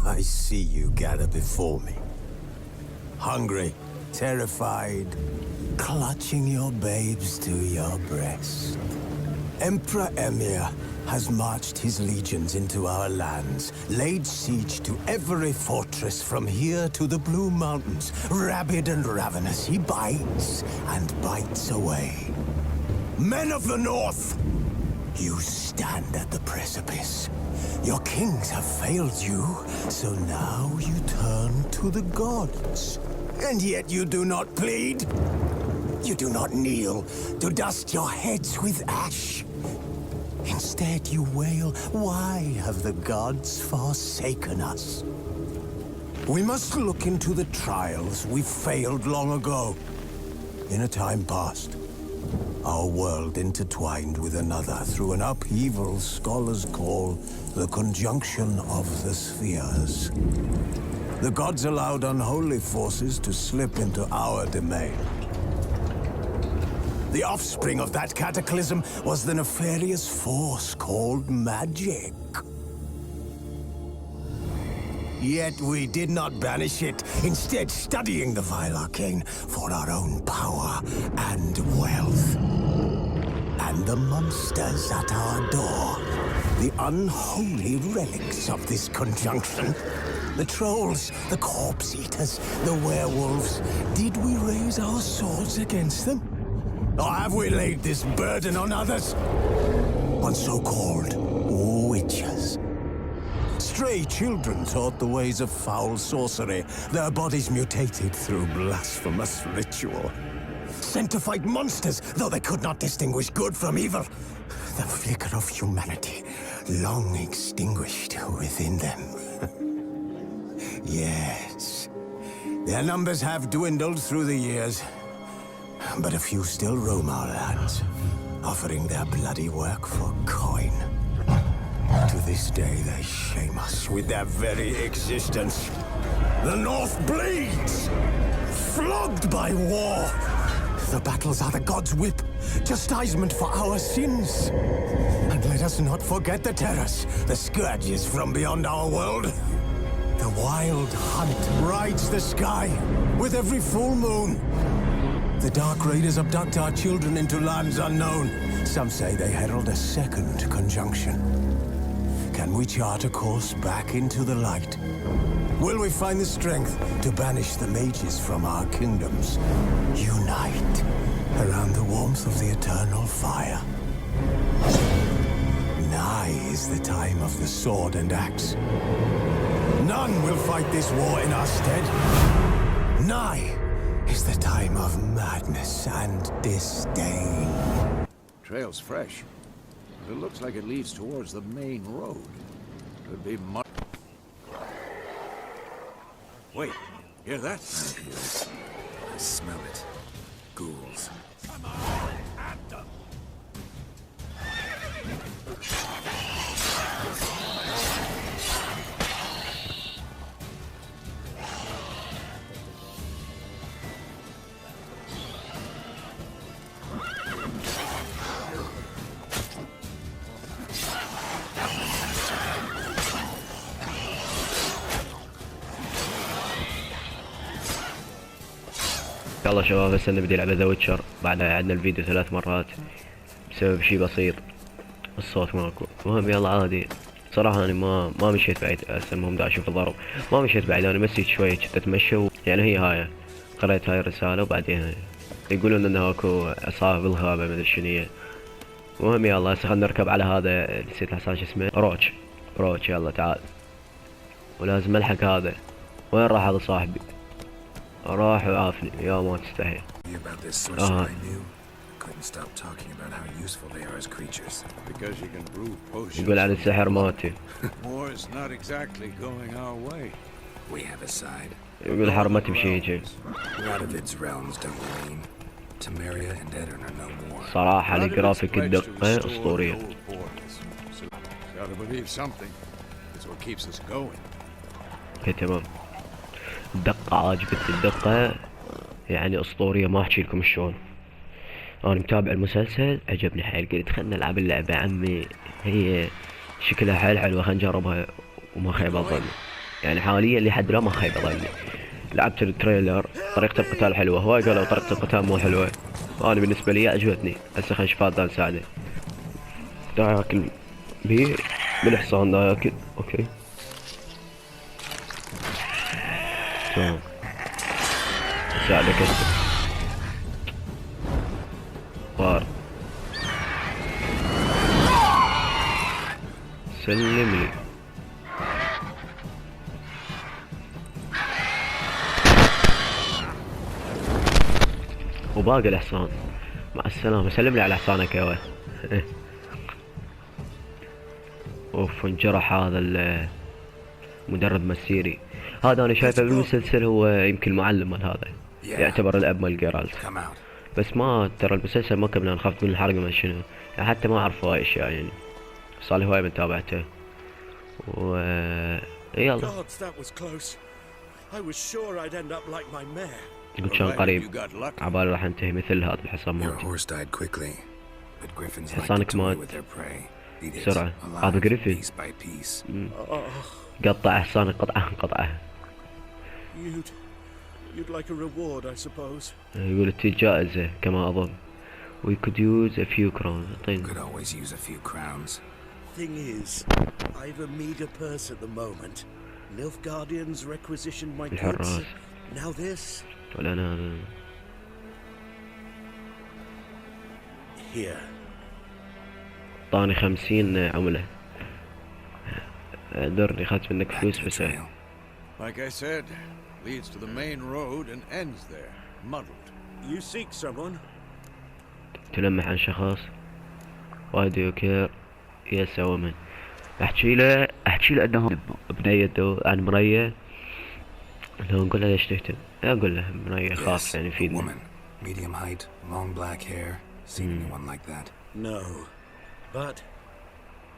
I see you gather before me. Hungry, terrified, clutching your babes to your breast. Emperor Emir has marched his legions into our lands, laid siege to every fortress from here to the Blue Mountains. Rabid and ravenous, he bites and bites away. Men of the North, you stand at the precipice. Your kings have failed you, so now you turn to the gods. And yet you do not plead. You do not kneel to dust your heads with ash. Instead you wail, why have the gods forsaken us? We must look into the trials we failed long ago. In a time past, our world intertwined with another through an upheaval scholars call the conjunction of the spheres. The gods allowed unholy forces to slip into our domain. The offspring of that cataclysm was the nefarious force called magic. Yet we did not banish it, instead studying the vile arcane for our own power and wealth. And the monsters at our door, the unholy relics of this conjunction. The trolls, the corpse eaters, the werewolves. Did we raise our swords against them? Or have we laid this burden on others? On so-called witches. Stray children taught the ways of foul sorcery, their bodies mutated through blasphemous ritual. Sent to fight monsters, though they could not distinguish good from evil. The flicker of humanity, long extinguished within them. Yes, their numbers have dwindled through the years. But a few still roam our lands, offering their bloody work for coin. To this day, they shame us with their very existence. The North bleeds, flogged by war. The battles are the gods' whip, chastisement for our sins. And let us not forget the terrors, the scourges from beyond our world. The wild hunt rides the sky with every full moon. The Dark Raiders abduct our children into lands unknown. Some say they herald a second conjunction. Can we chart a course back into the light? Will we find the strength to banish the mages from our kingdoms? Unite around the warmth of the eternal fire. Nigh is the time of the sword and axe. None will fight this war in our stead. Nigh is the time of madness and disdain. Trail's fresh, but it looks like it leads towards the main road. Could be much. Wait, hear that? I smell it. Ghouls. Come on, at them! يلا شباب هسه نبدي لعبة ذا ويتشر. بعدها عدنا الفيديو 3 مرات بسبب شي بسيط، الصوت ماكو. المهم يلا عادي. صراحة انا ما مشيت بعيد. هسه المهم دا اشوف الضرب. ما مشيت بعيد، انا مسيت شوية كنت اتمشى يعني هي هاي قريت هاي الرسالة وبعدين يقولون انه اكو عصابة بالغابة مدري شنو. المهم يلا هسه خلنا نركب على هذا، نسيت الحصان شو اسمه، روتش. يلا تعال، ولازم الحق هذا. وين راح هذا صاحبي؟ راح وعافني يا ما تستحي. يقول على السحر ماتي. يقول الحرب ما تمشي هيجي. صراحة الجرافيك الدقة أسطورية. اوكي تمام. الدقة عاجبتني، الدقة يعني أسطورية، ما أحكي لكم شلون. أنا متابع المسلسل عجبني حيل، قلت خلنا نلعب اللعبة عمي، هي شكلها حيل حلوة، خلنا نجربها وما خيب الظن. يعني حاليا لحد الآن ما خيب ظني. لعبت التريلر، طريقة القتال حلوة، هواي قالوا طريقة القتال مو حلوة، أنا بالنسبة لي عجبتني. هسه خلينا نشوف هذا نساعده. دا ياكل بيه بالحصان دا ياكل، اوكي تمام. ساعدك هسه طار، سلم لي. وباقي الحصان، مع السلامة، سلم لي على حصانك يا ولد. اوف انجرح هذا المدرب مسيري. هذا انا شايفه بالمسلسل هو يمكن معلم مال هذا، يعتبر الاب مال جيرالت. بس ما ترى المسلسل ما كنا نخاف من الحرق ما شنو، يعني حتى ما اعرف هواي اشياء يعني، صار لي هواي من تابعته. و يلا قلت شلون قريب عبالي راح انتهي مثل هذا الحصان مالتي. حصانك مات بسرعة، هذا جريفي قطع حصانك قطعة قطعة. يقول تي جائزة كما أظن. We could use a few crowns. Could always use a few crowns. Thing is, I've a meager purse at the moment. Nilfgaardians requisitioned my goods. الحراس. Now this. ولا أنا Here. طاني 50 عملة. درني أخذت منك فلوس بس. Like I said, leads to the main road and ends there, muddled. You seek someone? تلمح عن شخص. Why do you care? Yes a woman. احكي له انه بنيته عن مرية. لو نقول له ليش تهتم؟ اقول له مرية خاص يعني يفيدني. Medium height, long black hair. Seen anyone like that? No, but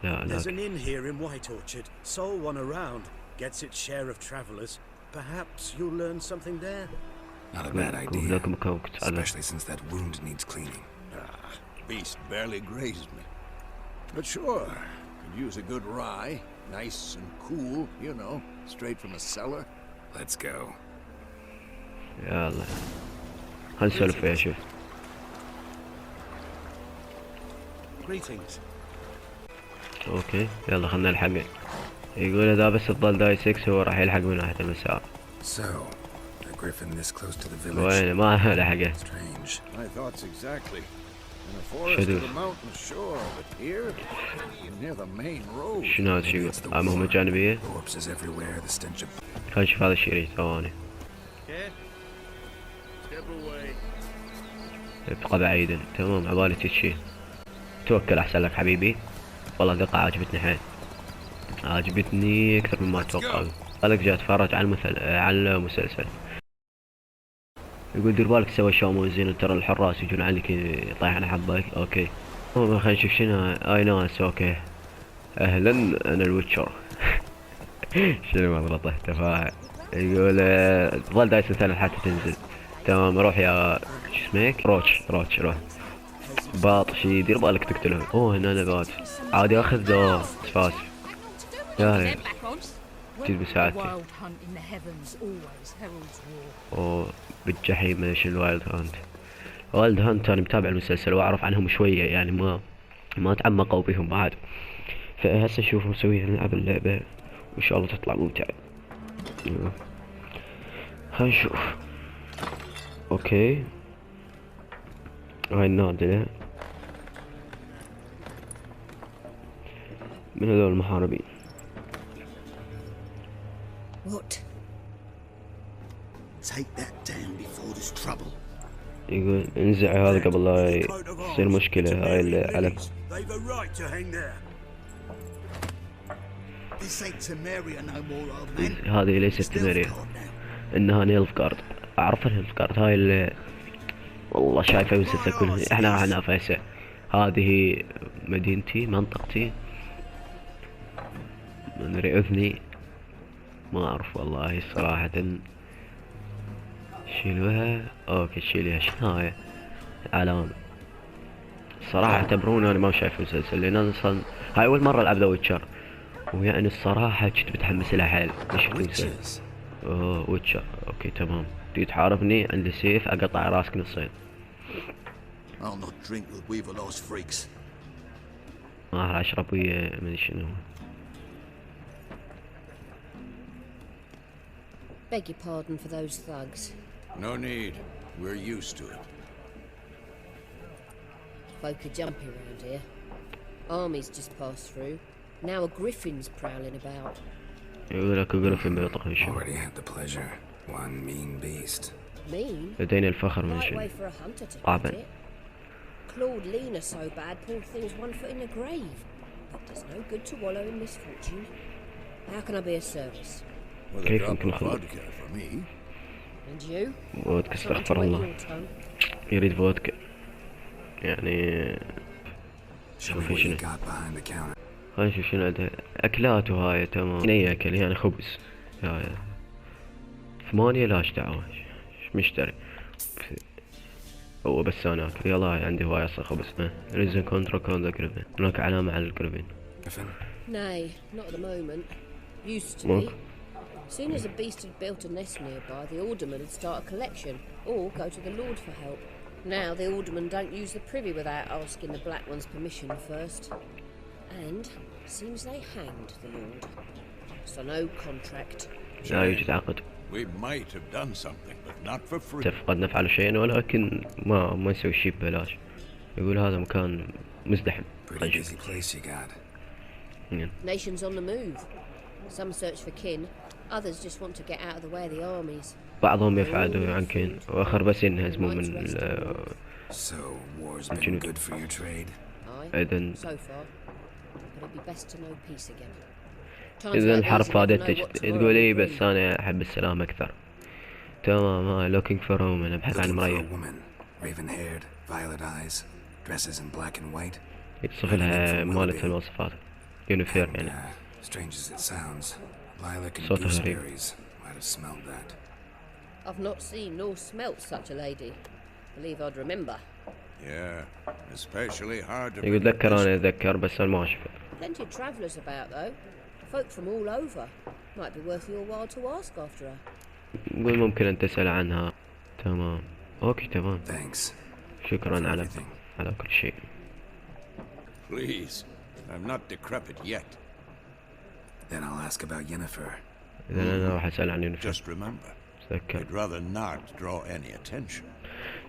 لا there's an inn here in White Orchard. Sole one around. Gets its share of travellers. Perhaps you'll learn something there. Not a bad idea, لكم كوكت على. especially since that wound needs cleaning. Beast barely grazed me. But sure, could use a good rye. Nice and cool, you know, straight from a cellar. Let's go. يلا هنسولف فيها شوف. Greetings. اوكي يلا خلنا نلحقه. يقول اذا بس تظل داي 6 هو راح يلحق من ناحية المسار. So, a griffin this close to the village. وين ما لحقه. Strange. My thoughts exactly. In a forest of the mountain, sure, but here, near the main road. شنو هذا الشيء؟ مهمة جانبية. Corpses everywhere, the stench of. خلينا نشوف هذا الشيء ثواني. ابقى بعيدا. تمام عبالي تشي. توكل احسن لك حبيبي. والله دقة عجبتني حيل. عجبتني اكثر مما اتوقع. قالك جاي اتفرج على المسلسل. يقول دير بالك سوى اشياء مو زين، ترى الحراس يجون عليك يطيحون حبك. اوكي خلينا نشوف شنو. اي ناس اوكي. اهلا انا الويتشر. شنو مضبطه تفاعل. يقول ظل دايس ثاني حتى تنزل. تمام روح يا شو اسمك روتش روح باطشي دير بالك تقتلهم. اوه هنا نبات عادي اخذ دواء تفاسف. يا جيت بساعتي. اوه بالجحيم ايش الوايلد هانت. وايلد هانت انا متابع المسلسل واعرف عنهم شوية يعني ما تعمقوا بهم بعد. فهسه نشوف مسويها نلعب اللعبة وان شاء الله تطلع ممتعة. هنشوف. اوكي هاي النادلة من هذول المحاربين. What? Take that down before there's trouble. يقول انزع هذا قبل لا يصير مشكلة. هاي العلم. They've a right to hang there. This ain't Temeria no more, old man. هذه ليست تماريا، انها نيلفغارد. اعرف نيلفغارد هاي اللي والله شايفه المسلسل كله. احنا راح ننافسه. هذه مدينتي منطقتي مدري اذني ما اعرف والله صراحة. شيلوها اوكي شيلها. شنو هاي علامة صراحة اعتبروني انا ما شايف المسلسل لان انا اصلا هاي اول مرة العب ذا ويتشر. ويعني الصراحة كنت متحمس لها حيل. ايش تنسى؟ Witches. اوه ويتشر، اوكي تمام. تيجي تحاربني عندي سيف اقطع راسك نصين. I'll not drink with weevil those freaks. ما راح اشرب ويا مدري شنو. Beg your pardon for those thugs. No need. We're used to it. Folk are jumpy around here. Armies just passed through. Now a griffin's prowling about. يقول لك جريفن بيطق في الشمال. Already had the pleasure. One mean beast. Mean? لدينا الفخر من Right شنو. way for a hunter to put طبعا. it. Clawed Lena so bad, poor thing's 1 foot in the grave. But there's no good to wallow in misfortune. How can I be of service? With a كيف drop يمكن of خلق؟ vodka for me. And you? فودكا Something to استغفر wet الله. your tongue. يريد فودكا. يعني Show me شوف what you شنو. got behind the counter. خلينا نشوف شنو عنده. اكلات وهاي تمام. اي اكل يعني خبز. يا 8 لاش دعوة. مشتري. هو بس انا اكل. يلا عندي هواية اصلا خبز. ريزن كونترا كوندا جريفين. هناك علامة على الجريفين. Nay, not at the moment. Used to Well. be. Soon as a beast had built a nest nearby, the alderman would start a collection, or go to the Lord for help. Now the aldermen don't use the privy without asking the Black One's permission first. And seems they hanged the Lord. So no contract. لا يوجد عقد. We might have done something, but not for free. قد نفعل شيئا ولكن ما نسوي شيء ببلاش. يقول هذا مكان مزدحم. Pretty busy place you got. Nations on the move. Some search for kin, others just want to get out of the way of the armies. بعضهم يبحثوا عن كين واخر بس ينهزموا من So war's been good for your trade. Aye, إذن so far. But it'd be best to know peace again. إذا الحرب فادتك تقول إيه بس أنا أحب السلام أكثر. تمام. looking for home. أنا أبحث عن Looking for a مرية. woman, raven-haired, violet eyes, dresses in black and white. يتصف لها مالت الوصفات. يونيفير يعني. Strange as it sounds, lilac and صوتها غريب. gooseberries. Might have smelled that. I've not seen nor smelt such a lady. Believe I'd remember. Yeah, especially hard to. يقول ذكر أنا أتذكر بس أنا ما أشوفه. Plenty of travellers about though. Folk from all over. Might be worth your while to ask after her. يقول ممكن أن تسأل عنها. تمام. أوكي تمام. Thanks. شكرا على كل شيء. Please, I'm not decrepit yet. Then I'll ask about Yennefer. إذا أنا راح أسأل عن يونيفير. Just remember, تذكر. I'd rather not draw any attention.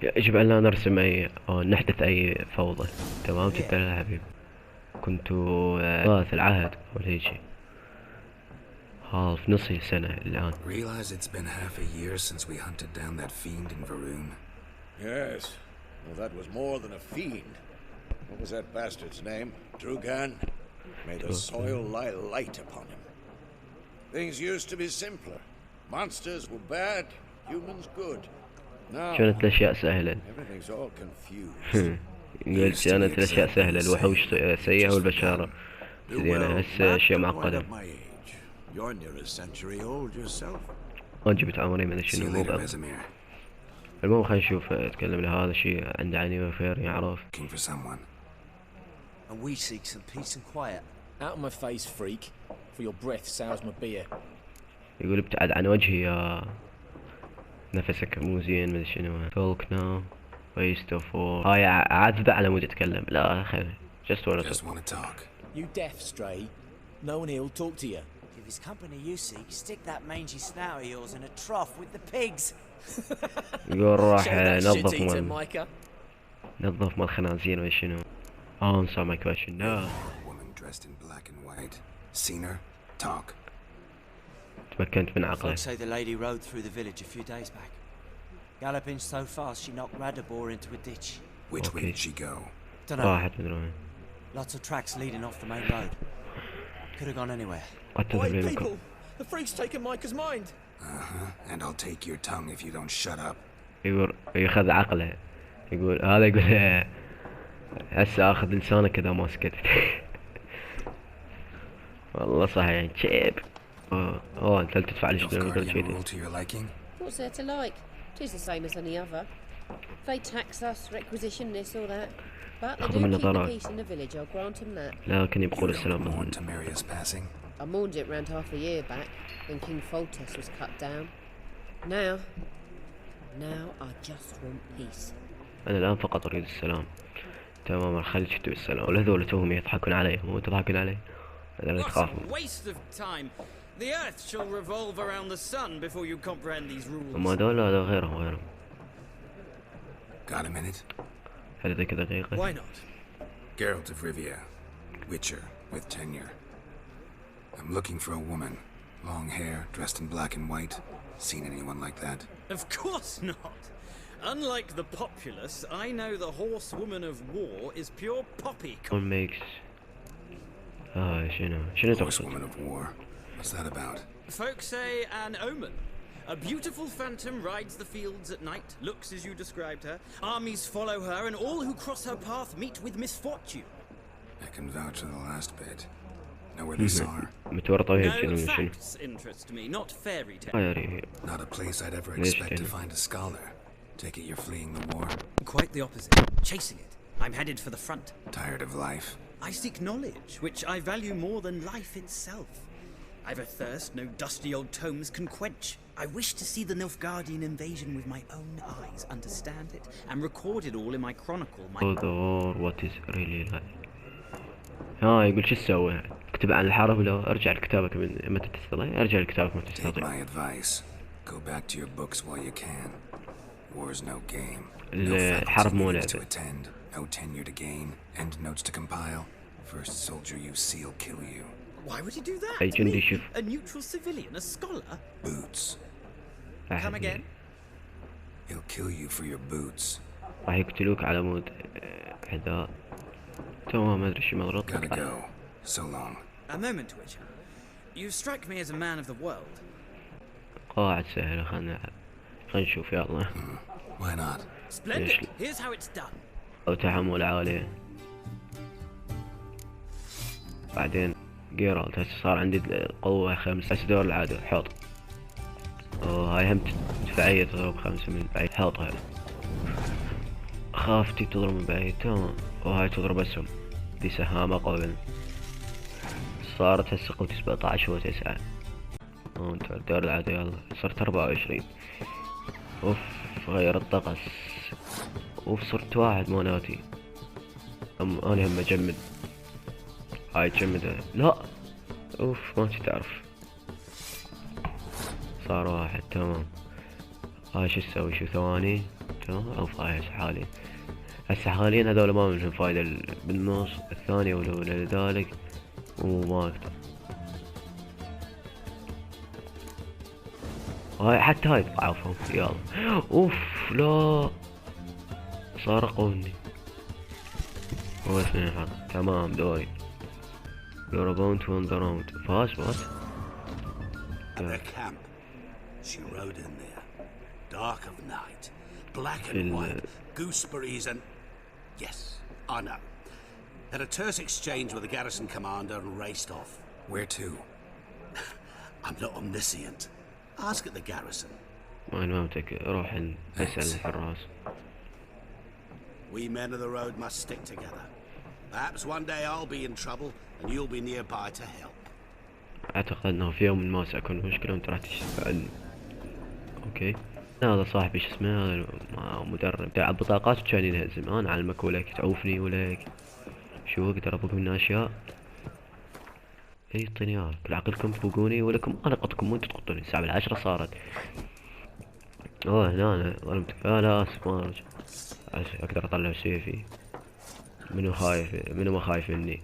يجب أن لا نرسم أي أو نحدث أي فوضى. تمام جدا يا حبيبي. كنت في العهد ولا هيجي. في نص السنة الآن. Realize it's been half a year since we hunted down that fiend in Varoon. Yes, well, that was more than a fiend. What was that bastard's name? Drugan? May the soil lie light upon him. Things used to be simpler. Monsters were bad, humans good. Now, كانت الأشياء سهلة. everything's all confused. قلت كانت الأشياء سهلة الوحوش سيئة والبشارة زينة هسه أشياء معقدة. You're near a century old yourself. ما جبت عمري من See you شنو later, موضوع. Vesemir. المهم خلينا نشوف اتكلم له هذا شيء عنده عني وفير يعرف. Looking for someone. And we seek some peace and quiet. Out of my face, freak. For your breath sours my beer. يقول ابتعد عن وجهي يا نفسك مو زين مدري شنو. توك ناو ويست اوف هاي عاد على مود اتكلم. لا خير just want to talk. You deaf, stray. No one here'll talk to you. If it's company you seek, stick that mangy snout of yours in a trough with the pigs. يقول راح Show that نظف shit eater, مال Micah. نظف مال خنازير ولا شنو. answer my question. No. Woman dressed in black and white. Seen her? Talk. تمكنت من عقله. Folks say the lady rode through the village a few days back. Galloping so fast she knocked Radabor into a ditch. Which way Okay. did she go? Dunno. راحت مدري وين. Lots of tracks leading off the main road. Could have gone anywhere. قد تذهب إلى المكان. The freak's taken Micah's mind. And I'll take your tongue if you don't shut up. يقول ياخذ عقله. يقول هذا يقول هسه اخذ لسانك اذا ما سكت. والله صحيح شيب. انت تدفع لي شنو قلت Nilfgaardian شيء. rule to your liking? What's there to like? 'Tis the same as any other. They tax us, requisition this or that. But they أخذ do من keep the نظارات. peace in the village, I'll grant them that. لكن You يبقون don't السلام. want Temeria's passing? I mourned it round half a year back when King Foltest was cut down. Now I just want peace. أنا الآن فقط أريد السلام. تماما، خليك تكتب السلام. والهذول توهم يضحكون علي، مو تضحكون علي. هذا اللي تخافون. The earth shall revolve around the sun before you comprehend these rules. أما هذول هذا غيرهم. Got a minute? هل ذيك دقيقة؟ Why not? Geralt of Rivia, Witcher with tenure. I'm looking for a woman. Long hair, dressed in black and white. Seen anyone like that? Of course not. Unlike the populace, I know the horsewoman of war is pure poppycock. What makes... شنو تقصد؟ Horsewoman of war. What's that about? Folks say an omen. A beautiful phantom rides the fields at night, looks as you described her. Armies follow her, and all who cross her path meet with misfortune. I can vouch for the last bit. Know where they saw her? No, facts interest me, not fairy tales. Not a place I'd ever expect to find a scholar. Take it you're fleeing the war? Quite the opposite. Chasing it. I'm headed for the front. Tired of life? I seek knowledge, which I value more than life itself. I've a thirst no dusty old tomes can quench. I wish to see the Nilfgaardian invasion with my own eyes, understand it, and record it all in my chronicle. what is really like. يقول شو تسوي؟ اكتب عن الحرب ولا ارجع لكتابك من متى تستطيع؟ ارجع لكتابك متى تستطيع. Take my advice. Go back to your books while you can. War's no game. الحرب مو لعبة. To attend, no tenure to gain, end notes to compile. First soldier you see will kill you. Why would he do that? أي جندي شوف. A neutral civilian, a scholar? Boots. Come again? He'll kill you for your boots. راح يقتلوك على مود حذاء. تمام، ما أدري شو مضبوط. Gotta go. So long. A moment, Witcher. You strike me as a man of the world. قاعد سهلة، خلنا نشوف يلا. Why not? Splendid. Here's how it's done. أو تحمل عالي. بعدين جيرالت هسه صار عندي قوة 5. هسه دور العادة حوط. هاي هم دفاعية تضرب 5 من بعيد. حوط هاي. خافتي تضرب من بعيد تمام. وهاي تضرب اسهم. دي سهامة قبل. صارت هسه قوتي 17 و9. انت دور العادة يلا. صرت 24. اوف غير الطقس. اوف صرت 1 موناتي. انا هم اجمد. هاي تجمدها. لا اوف ما تعرف. صار 1 تمام. هاي شو تسوي؟ شو ثواني تمام. اوف هاي حالي هسه حاليا هذول ما منهم فايدة بالنص. الثانية والاولى لذلك وما اقدر. هاي حتى هاي ضعفهم يلا. اوف لا سرقوني. هو 2 حق تمام. دوري You're about to win the round. Fast, what? At their camp. She rode in there. Dark of night. Black and white. Gooseberries and... Yes, I know. Had a terse exchange with the garrison commander and raced off. Where to? I'm not omniscient. Ask at the garrison. ما نمتك روح نسأل الحراس. We men of the road must stick together. Perhaps one day I'll be in trouble and you'll be nearby to help. أعتقد أنه في يوم ما سأكون مشكلة وأنت راح تساعدني. أوكي. هذا صاحبي شو اسمه، هذا مدرب تاع البطاقات كان ينهزم. أنا أعلمك ولك تعوفني ولك شو أقدر أطلب منه أشياء. إيه اعطيني إياه. كل عقلكم تفوقوني ولكم أنا أقطكم وأنتوا تقطوني. الساعة 10 صارت. هنا أنا ظلمت. لا آسف ما أرجع. أقدر أطلع سيفي. منو خايف؟ منو ما خايف مني؟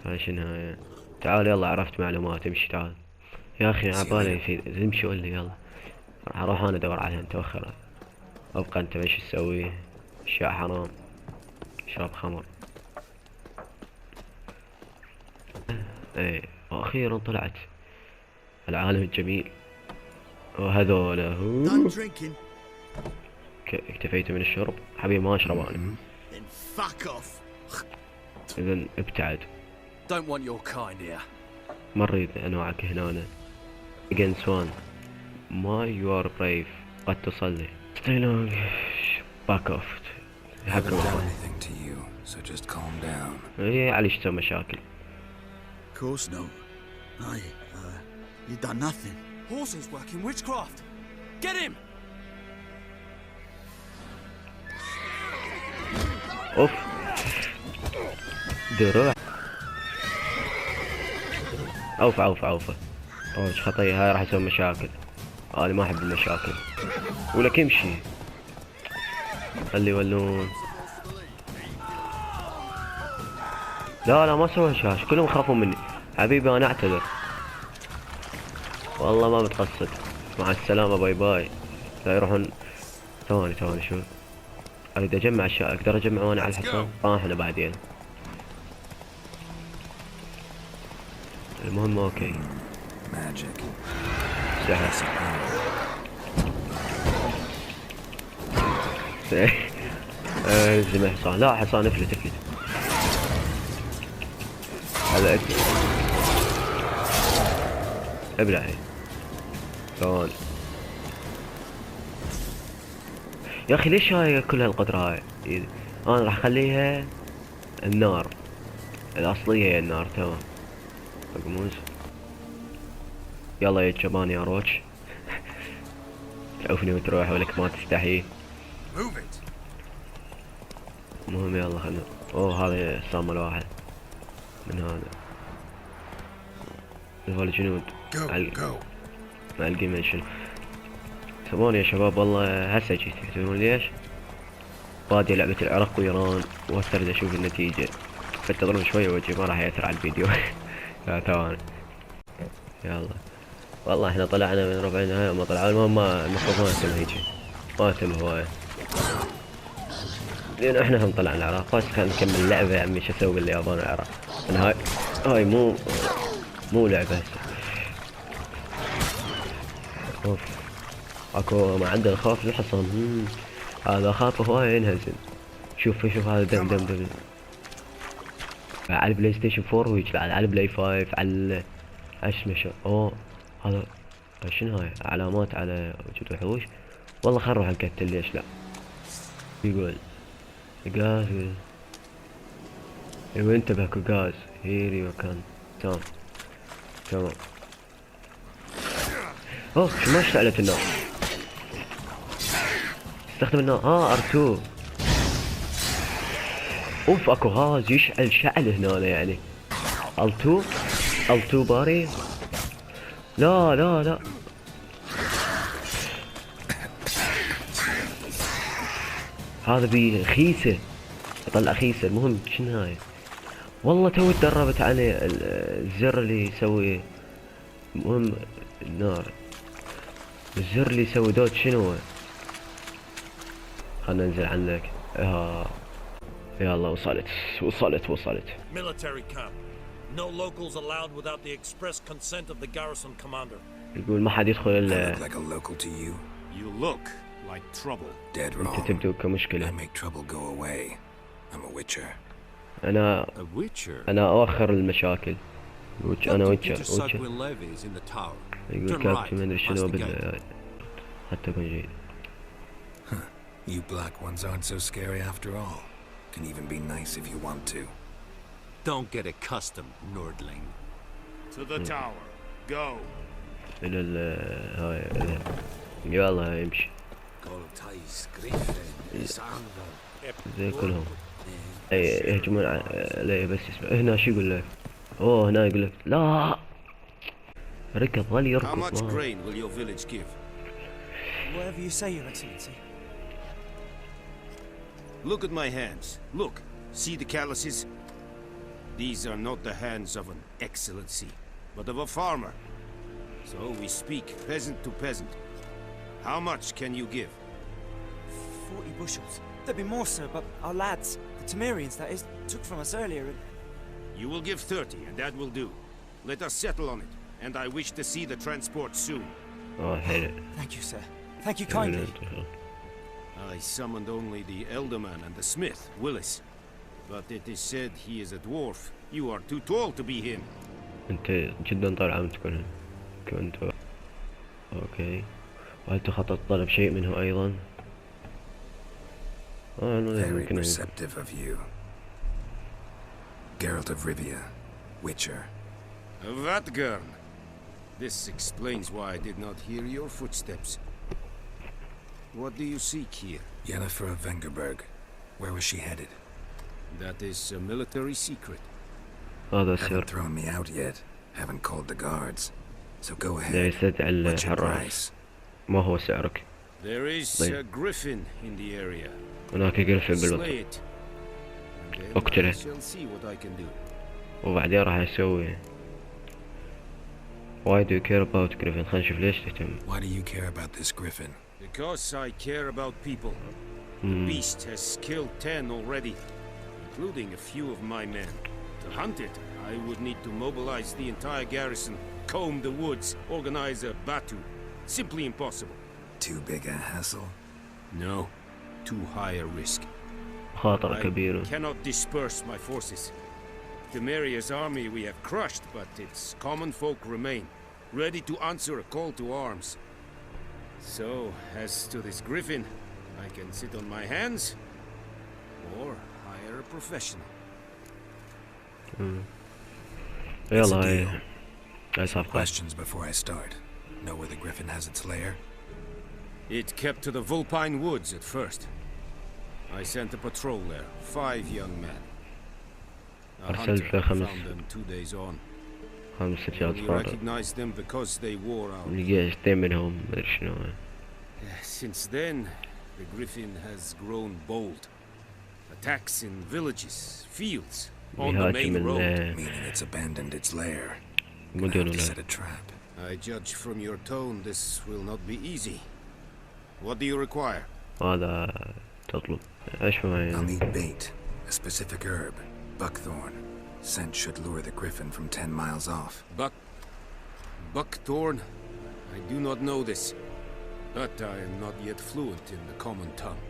هاي شنو هاي؟ تعال يلا عرفت معلومات. امشي تعال يا اخي. عبالي امشي قول لي يلا. راح اروح انا ادور عليها. انت وخر ابقى انت ايش تسوي؟ اشياء حرام. اشرب خمر. ايه واخيرا طلعت العالم الجميل. وهذولا اكتفيت من الشرب حبيبي. ما اشرب انا. اذا ابتعد. Don't want your kind here. ما اريد انواعك هنا. against one my you are brave. قد تصلي. stay long back off. I haven't done anything to you, so just calm down. ايه علي شو مشاكل. course no. You done nothing. Horses working witchcraft. Get him! اوف دروع. اوفى روج خطية، هاي راح يسوي مشاكل. انا ما احب المشاكل. ولك يمشي خلي يولون. لا ما سوى هشاش، كلهم يخافون مني. حبيبي انا اعتذر والله ما بتقصد. مع السلامة باي باي. لا يروحون. ثواني شوف اريد اجمع اشياء. اقدر اجمع وانا على الحصان؟ احنا بعدين. المهم اوكي. سحر. انزل حصان. لا حصان افلت. هذا ابلعي. ثواني يا اخي ليش هاي كل هالقدرة هاي؟ انا راح اخليها النار الاصلية، هي النار. تمام رقموز. يلا يا جبان يا روج. تعوفني وتروح ولك ما تستحي. المهم يلا خلنا. اوه هذا صامل واحد من هذا. هذول الجنود مع الجيمين. شنو تبون يا شباب؟ والله هسه جيت. تدرون ليش؟ بادي لعبة العراق وإيران وأريد أشوف النتيجة. فانتظرون شوية وجهي ما راح يأثر على الفيديو. لا ثواني. يلا والله احنا طلعنا من ربع النهاية وما طلعنا. المهم المفروض ما نتم هيجي، ما نتم هواية، لأن احنا هم طلعنا العراق. بس خلينا نكمل اللعبة يا عمي. شو اسوي باليابان والعراق؟ هاي مو لعبة هسه. اوف اكو ما عنده خوف للحصان. هذا خاف هواية ينهزم. شوف هذا دم على البلاي ستيشن 4 ويجي على البلاي 5 على ايش مشى. اوه هذا شنو هاي؟ علامات على وجود وحوش. والله خل نروح نقتل. ليش لا؟ يقول غاز. ايوه انتبه اكو غاز. هيري مكان. تمام اوه شو ما اشتعلت النار؟ استخدم النار. R2. اوف اكو غاز يشعل شعل هنا يعني. L2 باري. لا هذا بيه خيسة. يطلع خيسة. المهم شنو هاي؟ والله تو تدربت عليه الزر اللي يسوي. المهم النار. الزر اللي يسوي دوت شنو هو؟ خلنا ننزل عنك. يلا وصلت. Military camp. No locals allowed without the express consent of the garrison commander. يقول ما حد يدخل الا. Like a local to you? You look like trouble. Dead wrong. انت تبدو كمشكلة. I make trouble go away. I'm a witcher. انا اؤخر المشاكل. انا ويتشر. يقول كابتن ما ادري شنو حتى يكون جيد. You black ones aren't so scary after all. Can even be nice if you want to. Don't get accustomed, Nordling. To the tower. Go. الى هاي يلا يمشي. زي كلهم يهجمون علي. بس اسمع هنا شو يقول لك؟ اوه هنا يقول لك لا ركض. ظل يركض. How much grain will your village give? Whatever you say, Your Excellency. Look at my hands. Look. See the calluses? These are not the hands of an excellency, but of a farmer. So we speak peasant to peasant. How much can you give? 40 bushels. There'd be more, sir, but our lads, the Temerians, that is, took from us earlier and... You will give 30, and that will do. Let us settle on it, and I wish to see the transport soon. Oh, I hate it. Thank you, sir. Thank you kindly. I summoned only the Elderman and the smith, Willis. But it is said he is a dwarf. You are too tall to be him. انت جدا طال عمرك تكون كنت. اوكي. وهل تخطط طلب شيء منه ايضا؟ Very receptive of you. Geralt of Rivia, Witcher. Vatgern. This explains why I did not hear your footsteps. What do you seek here? Yennefer of Vengerberg. Where was she headed? That is a military secret. هذا Haven't سر. thrown me out yet. Haven't called the guards. So go لا ahead. يستدعي What's your الحراس. price? ما هو سعرك؟ There is a griffin in the area. هناك جرفن Slay بالوطن. it. And then I اقتله. shall see what I can do. وبعدين راح يسوي. Why do you care about Griffin؟ خلينا نشوف ليش تهتم. Why do you care about this griffin? Because I care about people. The beast has killed 10 already, including a few of my men. To hunt it, I would need to mobilize the entire garrison, comb the woods, organize a batu. Simply impossible. Too big a hassle? No, too high a risk. خاطر I كبير. cannot disperse my forces. Temeria's army we have crushed, but its common folk remain, ready to answer a call to arms. So, as to this griffin, I can sit on my hands, or hire a professional. It's a يلا deal. هاي صفقة. Questions before I start. Know where the griffin has its lair? It kept to the Vulpine Woods at first. I sent a patrol there, 5 young men. A أرسلت hunter خمس found them 2 days on. خمسة Only أطفال. recognized them because they wore our. لقيت اثنين منهم مدري شنو. Since then, the griffin has grown bold. Attacks in villages, fields, on the يهاجم main road. Meaning it's abandoned its lair. Gonna مدن have to ولا. set a trap. I judge from your tone this will not be easy. What do you require? هذا تطلب. ايش I'll معي؟ need bait, a specific herb, buckthorn. Scent should lure the griffin from 10 miles off. Buckthorn? I do not know this. But I am not yet fluent in the common tongue.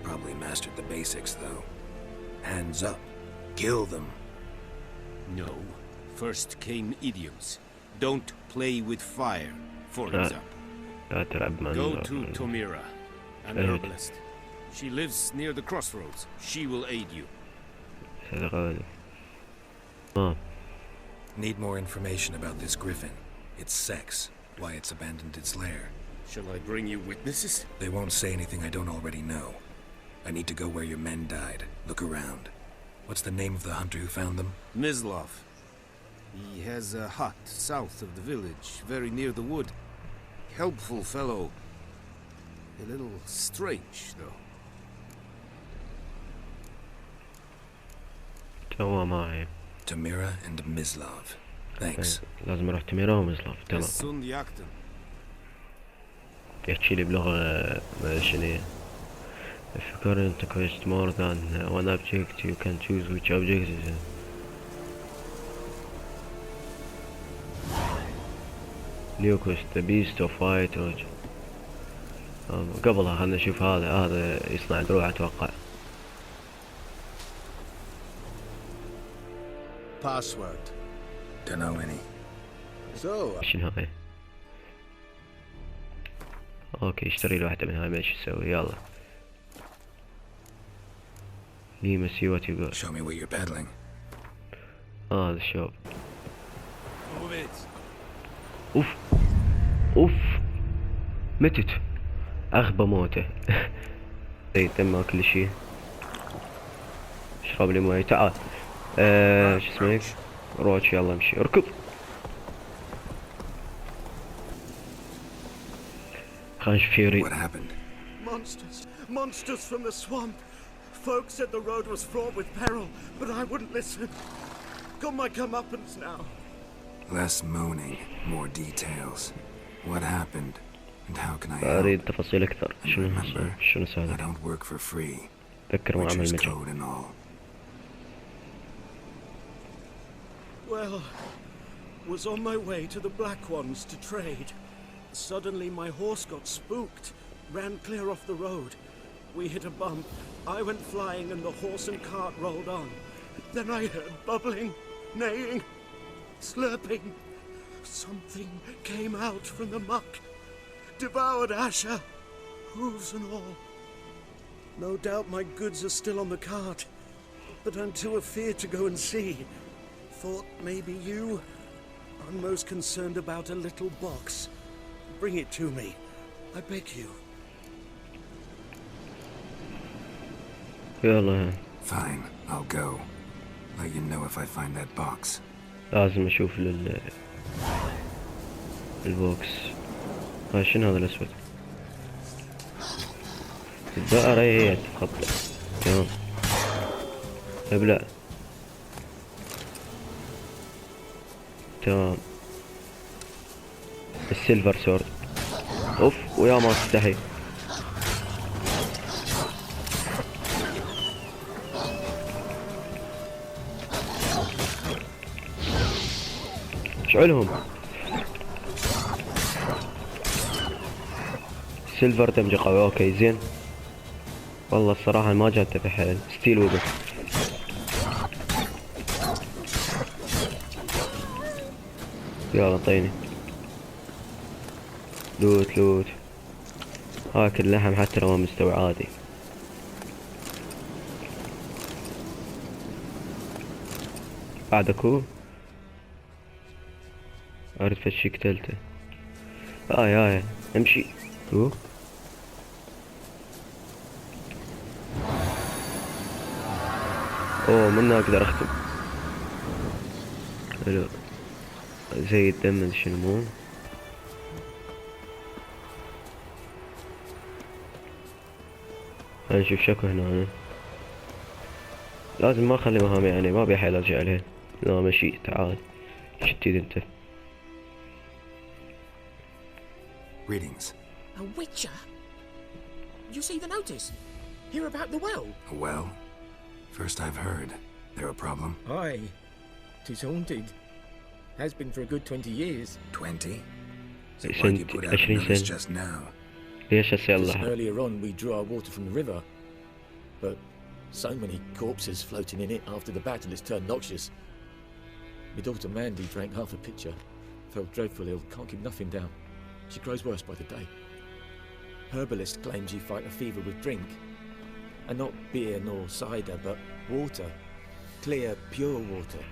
Probably mastered the basics, though. Hands up. Kill them. No. First came idioms. Don't play with fire, for example. لا تلعب مع Go to Tomira, an Right. herbalist. She lives near the crossroads. She will aid you. هذا غالي. Need more information about this griffin. Its sex, why it's abandoned its lair. Shall I bring you witnesses? They won't say anything I don't already know. I need to go where your men died. Look around. What's the name of the hunter who found them? Mislav. He has a hut south of the village, very near the wood. Helpful fellow. A little strange, though. توا معي. Tamira and Mislav. Thanks. لازم اروح تميرا ومزلف. تمام. Sun Yakten. يحكي لي بلغة ما شنو هي. If you current quest more than one object, you can choose which object is it. New quest, the beast of white rouge. قبلها خلنا نشوف هذا يصنع دروع اتوقع. Password. Don't know any. So, شنو هاي؟ اوكي اشتري لي واحدة من هاي ما ايش اسوي يلا. ليما see what you got. Show me what you're peddling. هذا الشوب. اوف اوف متت اغبى موته. تم كل شيء. اشرب لي مويه تعال. شو اسمك؟ روتش يلا امشي اركض. خلينا نشوف فيوري. What happened? Monsters from the swamp. Folks said the road was fraught with peril, but I wouldn't listen. Got my comeuppance now. Less moaning, more details. What happened, and how can I اريد help? تفاصيل اكثر. And شنو remember, شنو I سالفة؟ don't work for free. تذكر ما عمل Witcher's مجال. code and all. Well, was on my way to the Black Ones to trade. Suddenly my horse got spooked, ran clear off the road. We hit a bump. I went flying and the horse and cart rolled on. Then I heard bubbling, neighing, slurping. Something came out from the muck, devoured Asher, hooves and all. No doubt my goods are still on the cart, but I'm too afeard to go and see. Thought maybe you? I'm most concerned about a little box. Bring it to me. I beg you. يلا. Fine, I'll go. Let you know if I find that box. لازم اشوف البوكس. شنو هذا الاسود؟ الدائرة هي تتخطى. تمام. ابلع. تمام. السيلفر سورد. اوف ويا ما تستحي. شعلهم. سيلفر دمجة قوي. اوكي زين. والله الصراحة ما جات في حيل. ستيل وقف. يلا اعطيني لوت لوت. هاكل لحم حتى لو مستوى عادي. بعدكو اعرف الشي قتلته. يا امشي. اوه منها اقدر اختم. حلو. زي الدم شنو مو. نشوف شكو هنا. لازم ما اخلي مهامي يعني ما ابي حيل ارجع لها. لا مشي تعال شتيد انت. Greetings. A witcher? You see the notice? Hear about the well? A well? First I've heard. There a problem? Aye. 'Tis haunted. Has been for a good 20 years. 20? So why'd you put out a notice just now? Earlier on we drew our water from the river. But so many corpses floating in it after the battle it's turned noxious. My daughter Mandy drank half a pitcher. Felt dreadful ill, can't keep nothing down. She grows worse by the day. Herbalist claims you fight a fever with drink. And not beer nor cider, but water. Clear, pure water.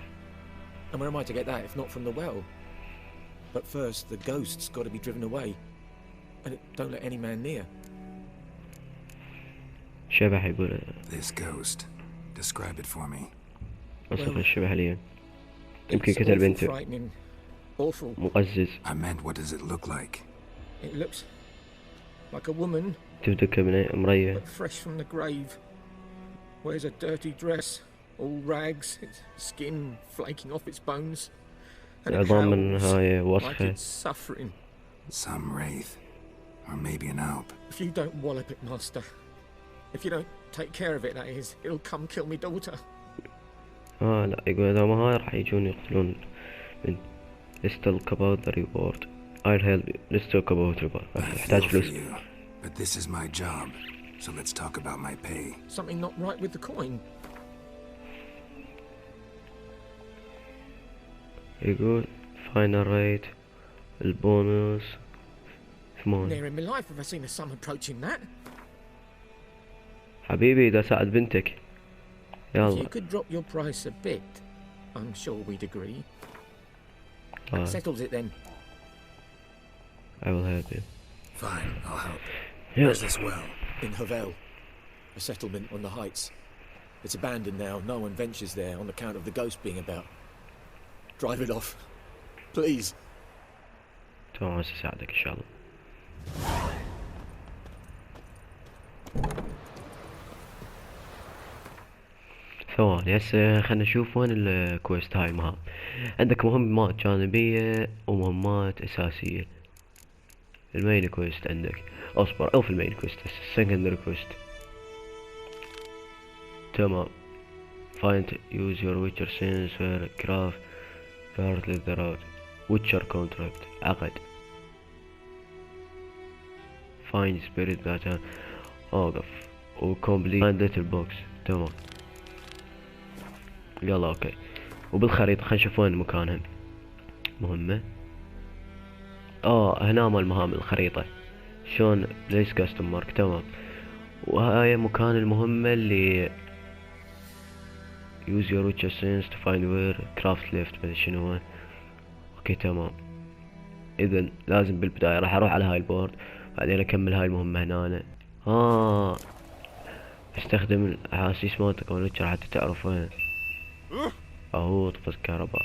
And where am I to get that if not from the well? But first, the ghost's got to be driven away. And don't let any man near. شبح يقول. This ghost. Describe it for me. وصف الشبح لي. يمكن قتل بنته. Awful. مقزز. I meant, what does it look like? It looks like a woman. تبدو كمرية. Fresh from the grave. Wears a dirty dress, all rags, its skin flaking off its bones. And it howls like it's suffering. Some wraith. Or maybe an alp. If you don't wallop it, Master. If you don't take care of it, that is, it'll come kill me daughter. لا يقول إذا ما هاي راح يجون يقتلون من. Let's talk about the reward. I'll help you. Let's talk about reward. أحتاج فلوس. But this is my job, so let's talk about my pay. Something not right with the coin. يقول final rate البونus 8. Never in my life have I seen a sum approaching that. حبيبي إذا ساعد بنتك. يلا. If you could drop your price a bit, I'm sure we'd agree. That settles it then. I will help you. Fine, I'll help. Yeah. Where's this well? In Havel, a settlement on the heights. It's abandoned now. No one ventures there on account of the ghost being about. Drive it off, please. تمام سأساعدك إن شاء الله. ثواني هسه خلنا نشوف وين الكويست هاي المهام. عندك مهمات جانبية ومهمات أساسية. المين كويست عندك اصبر او في المين كويست السكندري كويست. تمام. find use your witcher sense craft card the road witcher contract عقد. find spirit data اوقف وكومبليت find little box. تمام يلا اوكي. وبالخريطة خلينا نشوف وين مكانها مهمة. هنا مال مهام الخريطة شلون ليس كاستم مارك. تمام. وهاي مكان المهمة اللي use your witcher sense to find where craft left مدري شنو هو. اوكي تمام. اذا لازم بالبداية راح اروح على هاي البورد بعدين اكمل هاي المهمة هنا. استخدم الاحاسيس مالتك او الوتشر حتى تعرف وين. اهو طفت الكهرباء.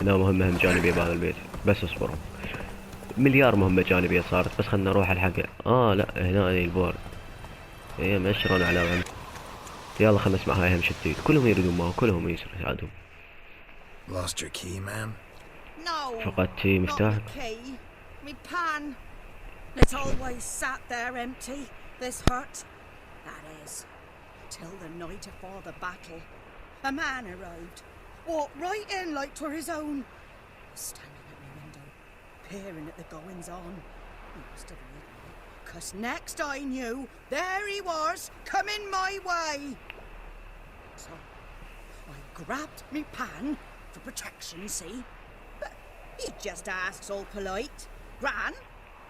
هنا مهمة جانبية بهذا البيت بس اصبروا. مليار مهمة جانبية صارت بس خلنا نروح الحقها. لا هنا البورد. ايه مشرون على وين. يلا خلنا نسمع هاي اهم شي جديد. كلهم يريدون معه كلهم يساعدون. Lost your key, ma'am? No. فقدت مفتاحك. Not the key. Me pan. It always sat there empty. This hut. That is, till the night afore the battle. A man arrived. Walked right in like 'twere his own. Standing at my window, peering at the goings on. He must have read me, 'cause next I knew, there he was, coming my way. So I grabbed me pan for protection, see? But he just asks all polite, Gran,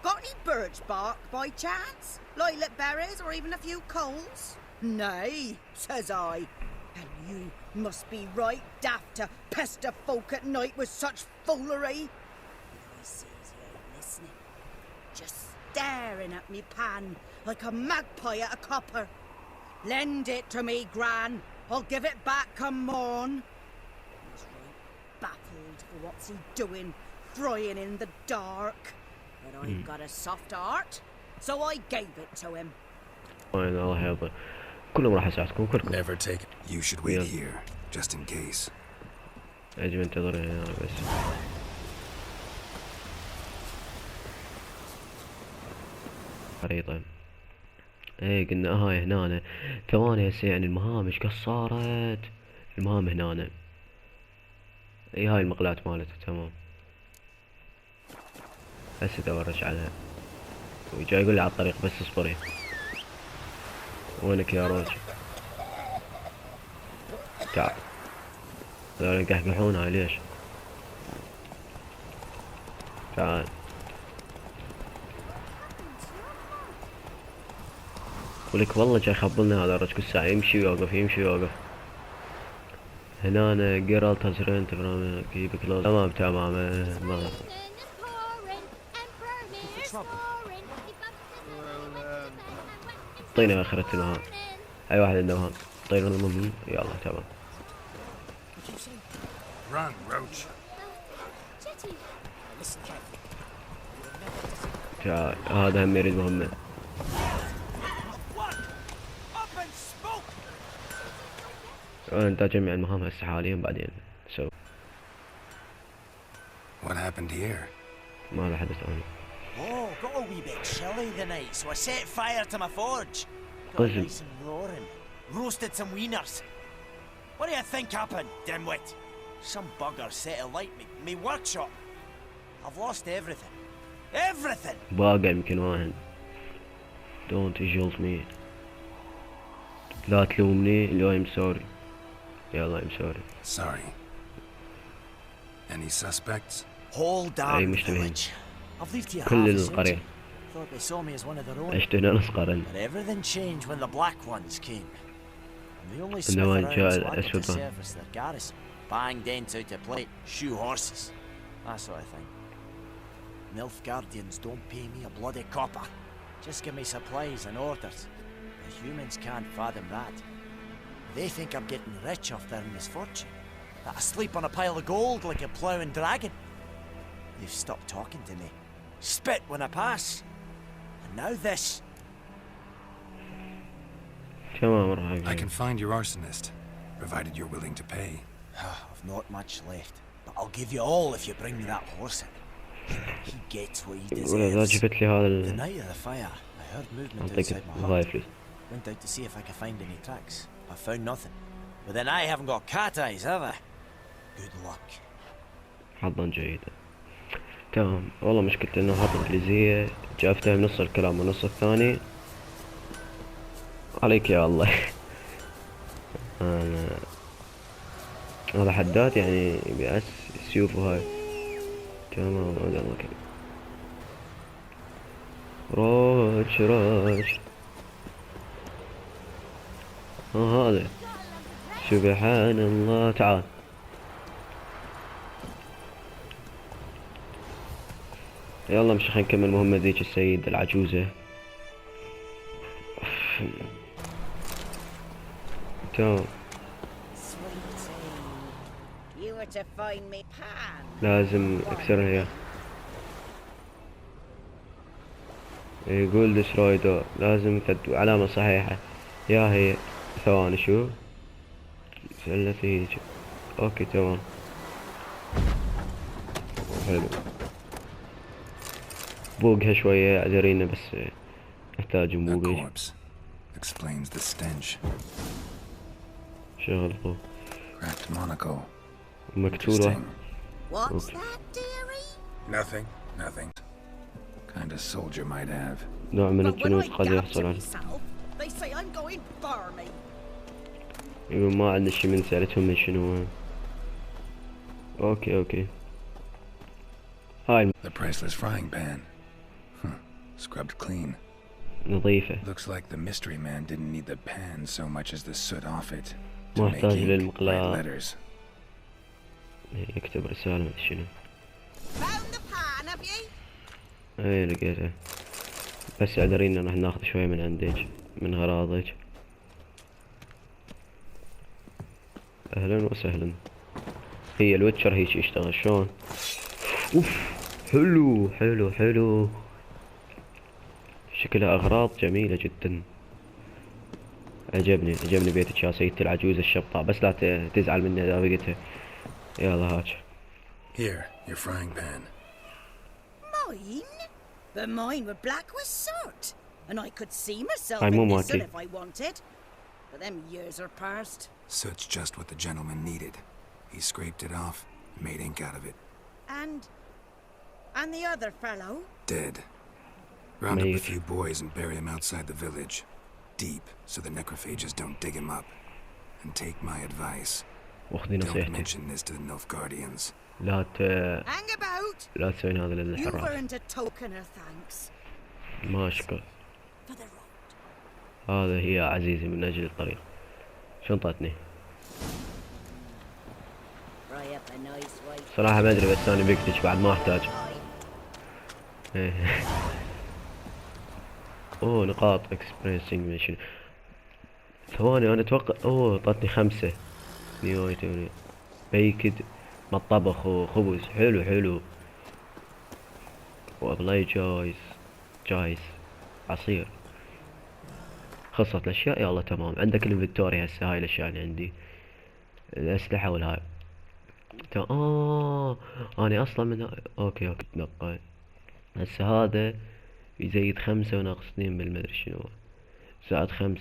got any birch bark by chance? Lilac berries or even a few coals? Nay, says I. And you must be right daft to pester folk at night with such foolery. I sees he ain't listening, just staring at me pan like a magpie at a copper. Lend it to me, Gran. I'll give it back come morn. He's right baffled for what's he doing, frying in the dark. But I've got a soft heart, so I gave it to him. الله يحفظه. كلهم راح اساعدكم كلكم. Never take it. You should wait here, just in case. اجمل انتظر هنا بس. خريطة. ايه قلنا هاي هنا. ثواني هسه يعني المهام ايش قصرت؟ المهام هنا. اي هاي المقلاة مالتها تمام. هسه دورج عليها. وجاي يقول لي على الطريق بس اصبري. وينك يا روج؟ تعال. هذول يقحقحون هاي ليش؟ تعال. ولك والله جاي يخبلنا هذا الرجل كل ساعة يمشي ويوقف يمشي ويوقف. هنا أنا جيرالت هازرين تفرام كيبك تمام تمام. اعطينا آخرة المهام. أي واحد عنده مهام. اعطينا المهم يلا تمام. Run, Roach. تعال هذا هم يريد مهمة. انت جميع المهام هسه حاليا بعدين سو. What happened here? ماذا حدث هنا؟ Oh, got a wee bit chilly the night, so I set fire to my forge. Got قزم. nice and roaring. Roasted some wieners. What do you think happened, dimwit? Some bugger set alight me workshop. I've lost everything. Everything! باقي يمكن واحد. Don't insult me. لا تلومني. لا I'm sorry. يلا I'm sorry. Sorry. Any suspects? Whole أي damn مشتبهين. village. I've lived here كل half a القرية. century. Thought they saw me as one of their own. عشت هنا نص قرن. But everything changed when the black ones came. And the only عندما smith around جاء so I got to الأسود. service their garrison. Bang dents out of plate, shoe horses. That sort of thing. Nilf Guardians don't pay me a bloody copper. Just give me supplies and orders. The humans can't fathom that. They think I'm getting rich off their misfortune. That I sleep on a pile of gold like a ploughing dragon. They've stopped talking to me. Spit when I pass. And now this. I can find your arsonist, provided you're willing to pay. I've not much left, but I'll give you all if you bring me that horse in. He gets what he إذا deserves. جبت لي هذا The night of the fire, I heard movement أعطيك outside my hut. هاي فلوس. Went out to see if I could find any tracks. I found nothing. But then I haven't got cat eyes, have I? Good luck. حظا جيدا. تمام. والله مشكلتي انه حاط انجليزية جاي افتهم نص الكلام والنص الثاني. عليك يا الله. انا هذا حداد يعني بأس سيوف وهاي. تمام يلا كذا. راج هذا سبحان الله. تعال يلا مش خلينا نكمل مهمة ذيك السيد العجوزة. تمام. لازم اكسرها يا يقول دسترويدور. لازم علامة صحيحة يا هي. ثواني شو سألت هيك. اوكي تمام حلو. بوقها شوية اعذرينا بس نحتاج نبوقها. Explains the stench. شغل فوق. Cracked monocle. مقتولة. What's that, dearie? Nothing. Nothing. Kind of soldier might have. نوع من الجنود قد يحصل عليه. They say I'm going barmy. يقول ما عندنا شي من سألتهم من شنو. اوكي هاي The priceless frying pan. Scrubbed clean. نظيفة. Looks like the mystery man didn't need the pan so much as the soot off it. محتاج للمقلاة. letters. يكتب رسالة ما شنو. Found the pan, have you? اي لقيته. بس اعذرينا راح ناخذ شوية من عندك من غراضك. اهلا وسهلا. هي الويتشر هيك يشتغل شلون. اوف حلو شكلها اغراض جميلة جدا. عجبني بيتك يا سيدتي العجوزة الشبطاء. بس لا تزعل مني اذا بقيتها. يلا هاك. Here, your frying pan. Mine? But mine were black with soot. And I could see myself I'm in on this Marty. if I wanted. But them years are past. Soot's just what the gentleman needed. He scraped it off, made ink out of it. And the other fellow? Dead. Round up a few boys and bury him outside the village. Deep, so the necrophages don't dig him up. And take my advice. Don't mention this to the Nilfgaardians. Hang about. لا تسوين هذا للحراس. You've earned a token of thanks. ما اشكر. For the road. هذا هي عزيزي من اجل الطريق. شنطتني. صراحة ما ادري بس انا بقتك بعد ما احتاج. اوه نقاط اكسبريسنج ميشن. ثواني انا اتوقع اعطتني 5 نيويتوني بيكد مطبخ وخبز. حلو وابلاي جايز عصير. خلصت الاشياء. يلا تمام. عندك الانفنتوري هسه. هاي الاشياء اللي عندي الاسلحة والهاي. انا اصلا من اوكي تنقل. هسه هذا يزيد 5 وناقص 2 بالمدري شنو زائد 5.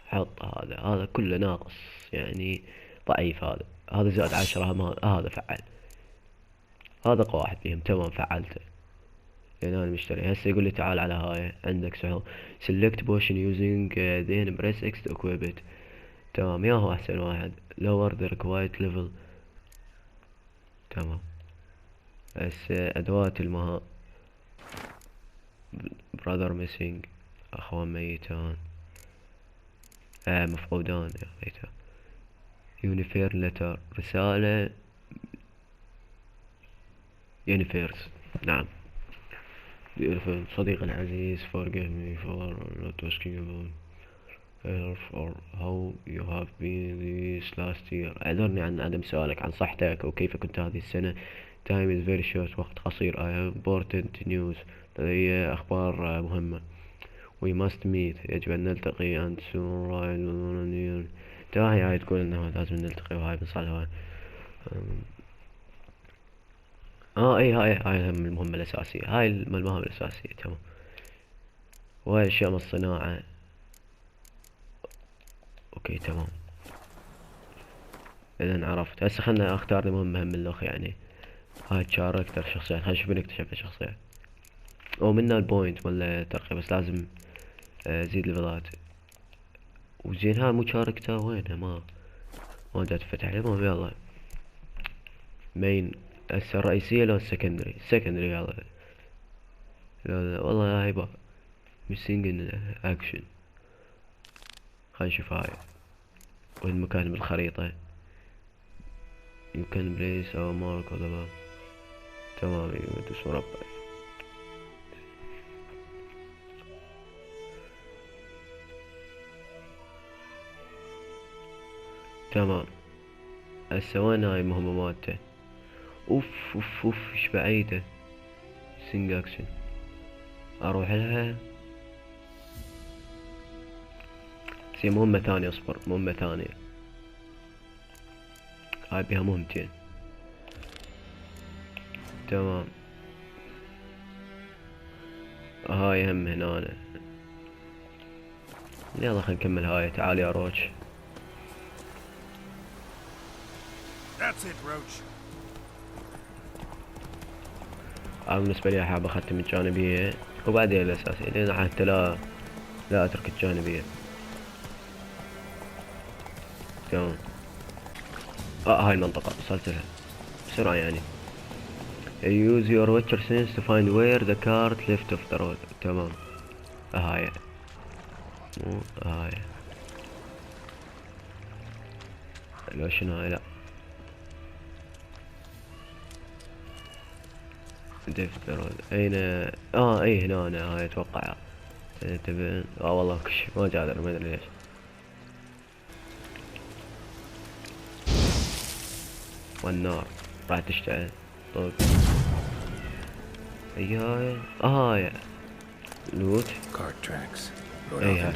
حط هذا كله ناقص يعني ضعيف. هذا زائد 10. هذا فعل. هذا اقوى واحد فيهم. تمام فعلته لان انا مشتري. هسه يقول لي تعال على هاي. عندك سؤال select potion using then press X to equip it. تمام ياهو احسن واحد. lower the required level. تمام. هسه ادوات المهام. brother missing. اخوان ميتان. مفقودان يا ميتان. يونيفير لتر رسالة. يونيفيرس. نعم. صديقي العزيز forgive me for not asking about or how you have been this last year. اعذرني عن عدم سؤالك عن صحتك وكيف كنت هذه السنة. time is very short. وقت قصير. I have important news. لدي أخبار مهمة. we must meet. يجب أن نلتقي and soon right. هاي تقول إنه لازم نلتقي وهاي بنصلي هاي. هاي هم المهمة الأساسية. هاي المهام الأساسية. تمام. وهاي أشياء من الصناعة. اوكي تمام. إذا عرفت. هسه خلنا اختار لي مهمة من الأخ يعني. هاي تشاركتر شخصيات. خلينا نشوف نكتشف الشخصيات. منها البوينت ولا ترقية. بس لازم زيد ليفلات. وزين ها مشاركته وينها ما دا تفتح لي. المهم يلا مين هسه الرئيسية لو السكندري. يلا لا والله هاي با missing in action. خلينا نشوف هاي والمكان بالخريطة. يمكن بليس أو مارك ولا تمام. يدوس مربع. تمام. هسه وين هاي المهمة مالته؟ اوف اوف اوف ايش بعيدة. سينج اكشن. اروح لها. هي مهمة ثانية. اصبر، مهمة ثانية. هاي بها مهمتين. تمام. هاي هم هنا. يلا خلينا نكمل هاي. تعال يا روش. أنا بالنسبة لي حاب أختم الجانبية وبعدين الأساسية، لأن حتى لا أترك الجانبية. تمام. هاي المنطقة وصلت لها بسرعة يعني. use your watcher sense to find where the cart left of the road. تمام. هاي مو هاي. لو شنو هاي؟ لا ديفت رود. اين؟ اي هنا. هاي اتوقع. تبين. والله كشف ما جادر، ما ادري ليش. والنار راح تشتعل. طيب هاي لوت. اي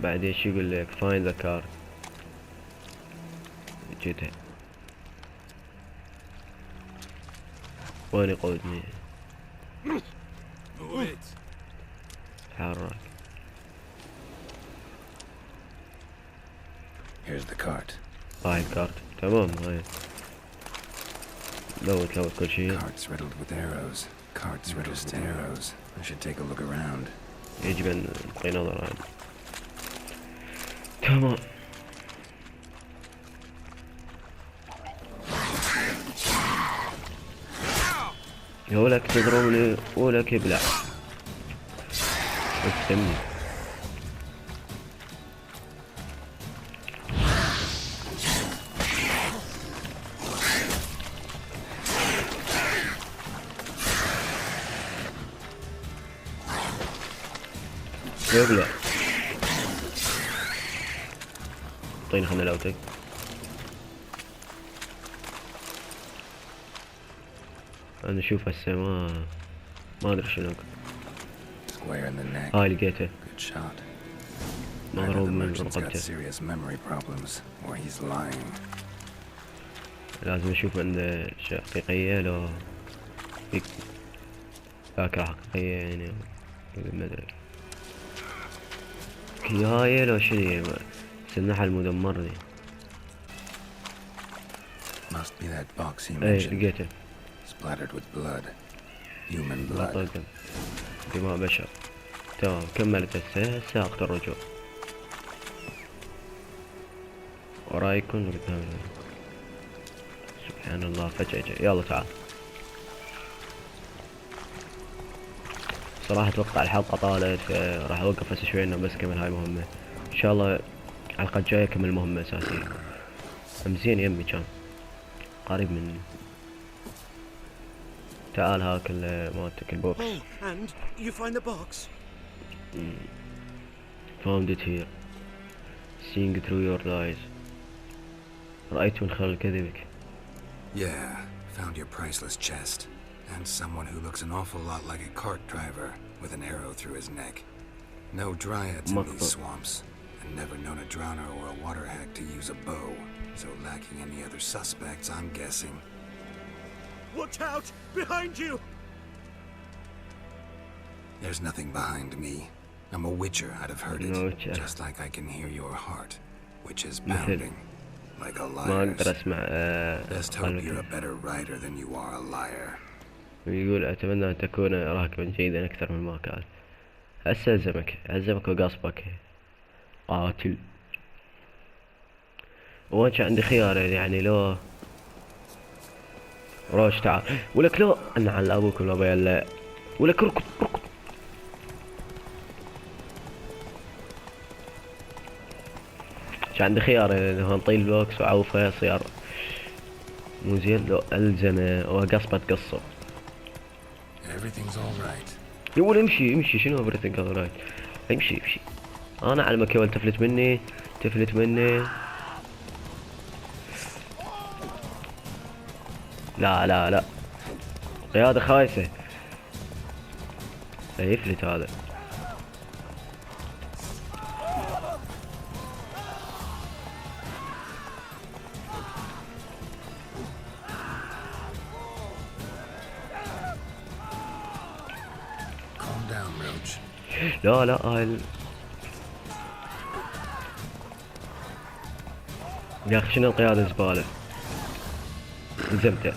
بعدين شو يقول لك؟ find the cart. جيتها. وين يقودني؟ تحرك. Here's the cart. هاي الكارت. تمام. هاي لوت كل شيء. Cart's riddled with arrows. Cart's riddled with arrows. I should take a look around. يجب ان نلقي نظرة عنه. تمام. ولك تضربني ولك يبلع. اكتمني. يبلع. طين خلنا لوتك. انا اشوف هسه ما ادري شنو. هاي لقيته. مضروب من رقبته. لازم اشوف عنده اشياء حقيقية. لو ذاكرة حقيقية يعني. ما ادري هاي لو شنو. النحل المدمر. اي لقيته. splattered with blood. Human blood. دماء بشر. تمام. كملت هسه اخذ الرجوع. ورايكم قدام. سبحان الله فجأة جاء. يلا تعال. صراحة اتوقع الحلقة طالت، راح اوقف هسه شوي بس كمل هاي مهمة. ان شاء الله الحلقة الجاية كمل مهمة اساسية. زين يمي كان قريب مني. تعال هاك مالتك البوكس. And you find the box? Found it here. Seeing through your eyes. رأيت من خلال كذبك. Yeah, found your priceless chest. And someone who looks an awful lot like a cart driver with an arrow through his neck. No dryads in these swamps. And never known a drowner or a water hag to use a bow. So lacking any other suspects, I'm guessing. Watch out! Behind you! There's nothing behind me. I'm a witcher, I'd have heard it. Just like I can hear your heart, which is pounding like a liar's. Best hope you're a better writer than you are a liar. يقول أتمنى أن تكون راكبا جيدا أكثر مما كان. هسه أعزمك وقصبك قاتل. وين كان عندي خيار يعني. لو روش تعال ولك. لو أنا على أبوك ولا بيلا ولك. ركض. كان عندي خيار انه نطي البوكس واعوفه يصير مو زين، لو الزمه وقصبه تقصه. يقول امشي شنو everything all right؟ امشي انا اعلمك يا ولد، تفلت مني. لا قيادة خايسة، لا يفلت هذا. لا هاي يا اخي شنو القيادة زبالة، لزمته.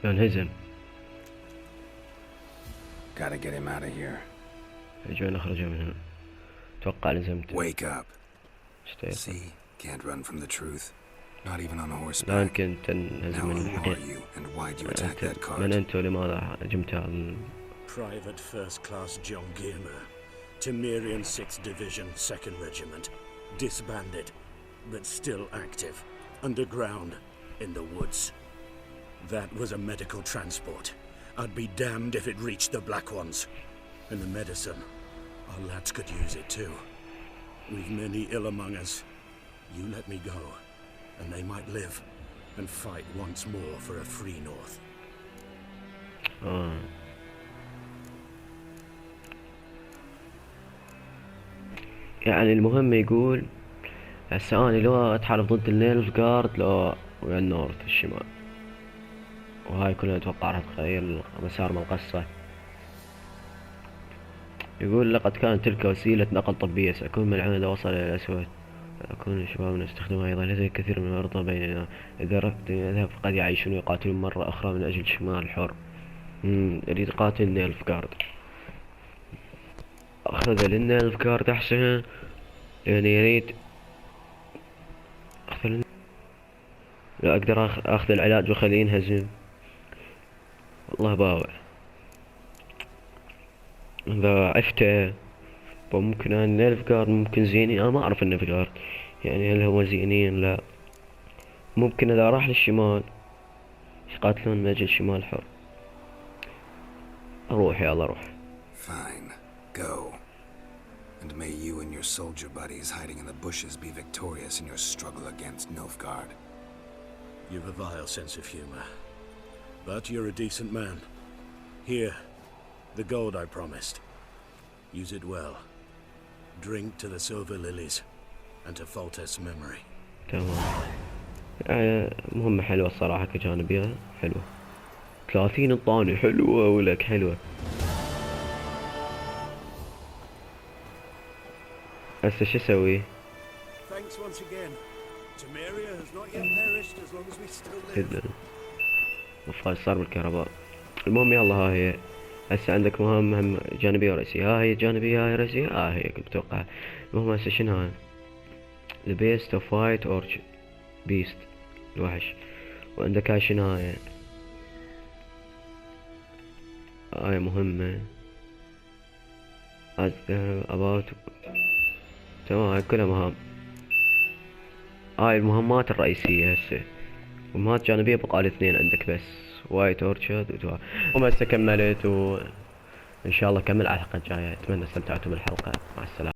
انهزم. Gotta get him out of here. اجوا نخرج من هنا. اتوقع لزمته. Wake up. See, can't run from the truth. Not even on a horseback. لا يمكن تنهزم من الحقيقة. من انت ولماذا هجمت Private First Class John Gilmer, Temerian 6th Division, 2nd Regiment, disbanded, but still active, underground, in the woods. That was a medical transport. I'd be damned if it reached the Black Ones. And the medicine, our lads could use it too. We've many ill among us. You let me go, and they might live and fight once more for a free North. يعني المهم يقول هسه اني لو اتحالف ضد النيلف جارد لو ويا النورث الشمال، وهاي كلها اتوقع راح تغير مسار من القصة. يقول لقد كانت تلك وسيلة نقل طبية، سأكون ملعون إذا وصل إلى الأسود، أكون شبابنا نستخدمها أيضا، لدي كثير من المرضى بيننا، إذا أردت أن أذهب فقد يعيشون ويقاتلون مرة أخرى من أجل شمال الحر. أريد أقاتل النيلف جارد، أخذ النيلف جارد أحسن، يعني يريد أخذ لا أقدر أخذ العلاج وخليه ينهزم. والله باوع إذا عفته ممكن النيلف جارد ممكن زينين، أنا ما أعرف النيلف جارد يعني هل هو زينين لا، ممكن إذا راح للشمال يقاتلون من أجل شمال حر. أروح يلا أروح. Fine, go. And may you and your soldier buddies hiding in the bushes be victorious in your struggle against Nilfgaard. You've a vile sense of humor, but you're a decent man. Here, the gold I promised. Use it well. Drink to the silver lilies, and to Foltest's memory. تمام. مهمة حلوة الصراحة كجانبية حلوة. 30 الطاني حلوة ولك حلوة. هسه شو اسوي؟ مفاز صار بالكهرباء. المهم يلا ها هي هسه عندك مهام جانبية ورئيسية، ها هي جانبية هاي رئيسية، هي كنت اتوقع. المهم هسه شنو هاي؟ The beast of white orchard beast الوحش، وعندك هاي شنو هاي؟ هاي مهمة about تمام. هاي كلها مهام، هاي المهمات الرئيسية هسه. مهمات جانبية بقى 2 عندك بس، وايت اورشارد هسه كملت، وان شاء الله كمل على الحلقة الجاية. اتمنى استمتعتوا بالحلقة، مع السلامة.